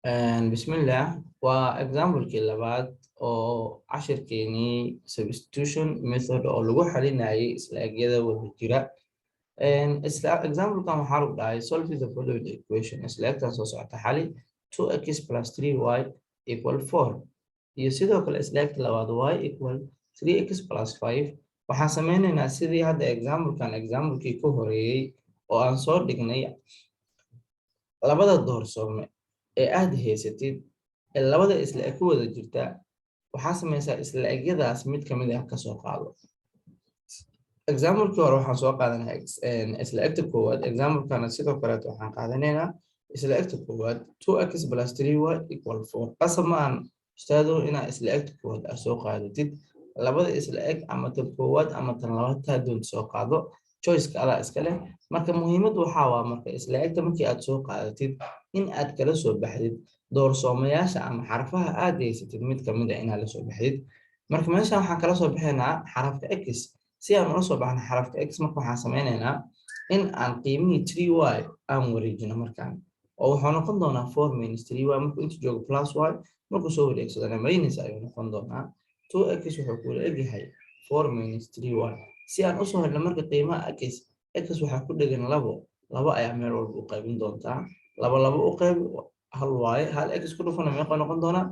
بسم الله وexample kii labaad oo cashirkeenii substitution method oo lagu xalinayay isla egyada wada jira example-kan waxaa lagu dhahay solve the following equation isla egtan soo socota xali 2x plus 3y equal 4 iyo sidoo kale isla egta labaad y equal 3x plus 5 waxaan sameynaynaa sidii hadda example-kii ku horeeyey oo aan soo dhignay labada doorsoome ee aad haysatid ee labada isla eg ku wada jirta waxaa samaysaa isla egyadaas mid kamid ah kasoo qaado example-kii hore waxaan soo qaadanaa isla egta koowaad example-kana sidoo kaleeto waxaan qaadanaynaa isla egta koowaad 2x plus 3y equal 4 qasab ma aan ustaado inaa isla egta koowaad aad soo qaadatid labada isla eg ama tan koowaad ama tan labaad taa doonta soo qaado choice-ka adaa iska leh marka muhiimaddu waxaa waa marka isla egta markii aad soo qaadatid in aad kala soo baxdid doorsoomayaasha ama xarfaha aad haysatid mid kamid ah inaad la soo baxdid marka meeshan waxaan kala soo baxaynaa xarafka x si aan ula soo baxno xarafka x marka waxaan sameynaynaa in aan qiimihii 3y aan wareejino markaan oo wuxuu noqon doonaa 4 minus 3y markuu inta joogo plus y markuu soo wareegsadana minus ayuu noqon doonaa 2x wuxuu kula egyahay 4 minus 3y si aan usoo helno marka qiimaha x waxaa ku dhegan labo ayaa meel walba u qaybin doontaa labo u qayb hal waaye hal x ku dhufana meeqa noqon doonaa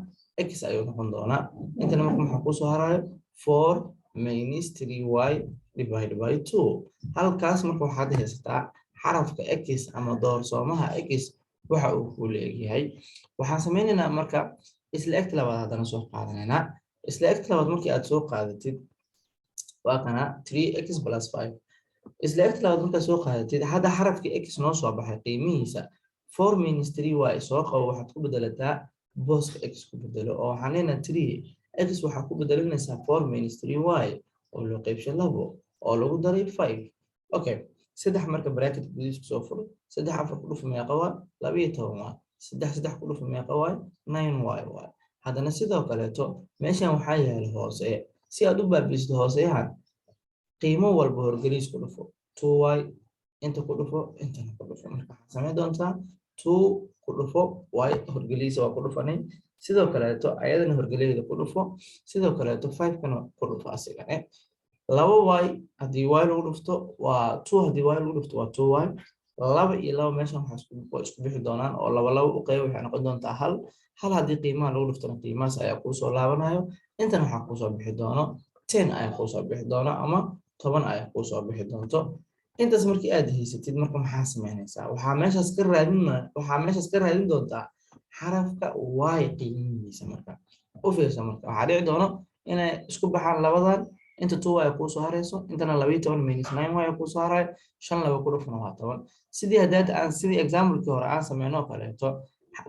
x ayuu noqon doonaa intana marka maxaa kusoo harayo 4 minus 3y divided by 2 halkaas marka waxaad haysataa xarafka x ama doorsoomaha x waxa uu ku leeyahay waxaan sameynaynaa marka isla egta labaad haddana soo qaadanaynaa isla egta labaad markii aad soo qaadatid waa kana 3x plus 5 isla egta labaad markaad soo qaadatid hadda xarafkii x noo soo baxay qiimihiisa 4 minus 3y soo qabo waxaad ku bedelataa booska x ku bedelo oo waxaan leenahay 3x waxaa ku bedelinaysaa 4 minus 3y oo loo qaybsho labo oo lagu daray 5 okay saddex marka bracket gudihiisa kusoo furo saddex afar ku dhufa meeqa waa 12y saddex ku dhufa meeqa waa 9y haddana sidoo kaleeto meeshan waxaa yaala hoose si aad u baabiisto hooseyahan qiimo walba horgeliis ku dhufo 2y inta ku dhufo intana ku dhufo marka waxaad samayn doontaa 2 ku dhufo y horgeliisa waa ku dhufanay sidoo kaleeto ayadana horgeleeda ku dhufo sidoo kaleeto 5 kana ku dhufo asigane 2y haddii y lagu dhufto waa 2 haddii y lagu dhufto waa 2y laba iyo laba meeshan waxaa isku bixi doonaan oo laba u qayb waxay noqon doontaa hal haddii qiimaha lagu dhuftona qiimahaas ayaa kuusoo laabanayo intana waxaa kuusoo bixi doono 10 ayaa kuusoo bixi doono ama 10 ayaa kuusoo bixi doonto intaas markii aad haysatid marka maxaa sameynaysaa waxaa meeshaas ka raadin doontaa xarafka y qiimihiisa marka u fiirsa marka waxaa dhici doono inay isku baxaan labadan inta 2y kuusoo harayso intana 12 minus 9y kuusoo harayo 5 laba ku dhufana waa 10 sidii example-kii hore aan sameynoo kaleeto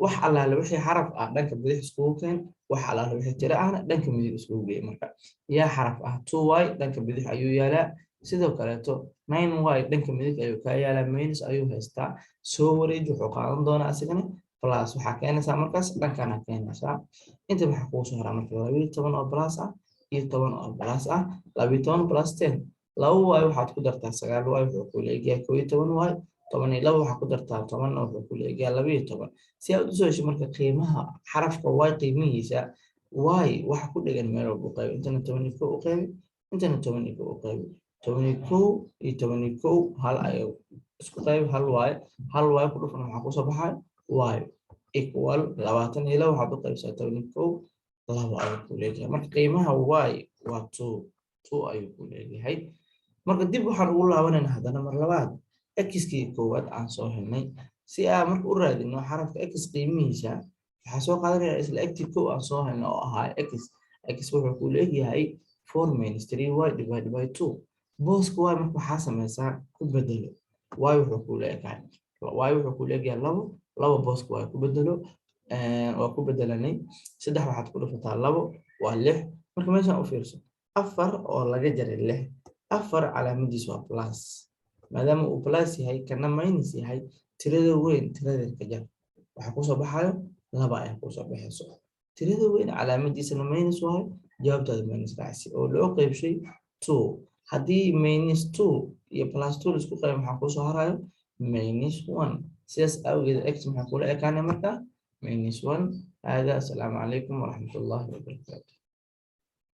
wax allaale wixii xaraf ah dhanka bidix iskugu keen wax allaale wixii tiro ahna dhanka midig iskugu geey marka yaa xaraf ah 2y dhanka bidix ayuu yaalaa sidoo kaleeto 9y dhanka midig ayuu kaa yaalaa minus ayuu haystaa soo wareej wuxuu qaadan doonaa asigana plus waxaa keenaysaa markaas dhankana keenaysaa inta maxaa kugu soo haraa marka 12 oo plus ah iyo 10 oo plus ah 12 plus 10 2y waxaad ku dartaa 9y wuxuu ku leeyahay 11y 12 waxaa ku dartaa 10 wuxuu ku leeyahay 12 si aad u soo hesho marka qiimaha xarafka y qiimihiisa y waxa ku dhigan meel walba qayb intana 12 u qayb intana 12 u qayb 12 iyo 12 hal ayaa isku qayb hal y ku dhufan maxaa ku soo baxay y equal 22 waxaad u qaybsaa 12 laba ayuu ku leeyahay marka qiimaha y waa 2 ayuu ku leeyahay marka dib waxaan ugu laabanaynaa haddana mar labaad x-kii koowaad aan soo helnay si aan marka u raadino xarafka x qiimihiisa waxaa soo qaadanaya isla egtii kow aan soo helno oo ahaa x wuxuu ku leeyahay 4 minus 3y divided by 2 booska y marka waxaa sameysaa ku bedelo y wuxuu ku leeyahay labo booska y ku bedelo waa ku bedelanay saddex waxaad ku dhufataa labo waa 6 marka meeshaan u fiirso 4 oo laga jaray 6 4 calaamadiisu waa plus maadaama uu plus yahay kana minus yahay tirada weyn tiradeed ka jar waxa ku soo baxayo laba ayaa ku soo baxayso tirada weyn calaamadiisana minus waayo jawaabtaada minus raacsi oo loo qaybshay 2 haddii minus 2 iyo plus 2 isku qayb maxaa ku soo harayo minus 1 sidaas awgeed x maxaa kula ekaanay marka minus 1. هذا السلام عليكم ورحمة الله وبركاته.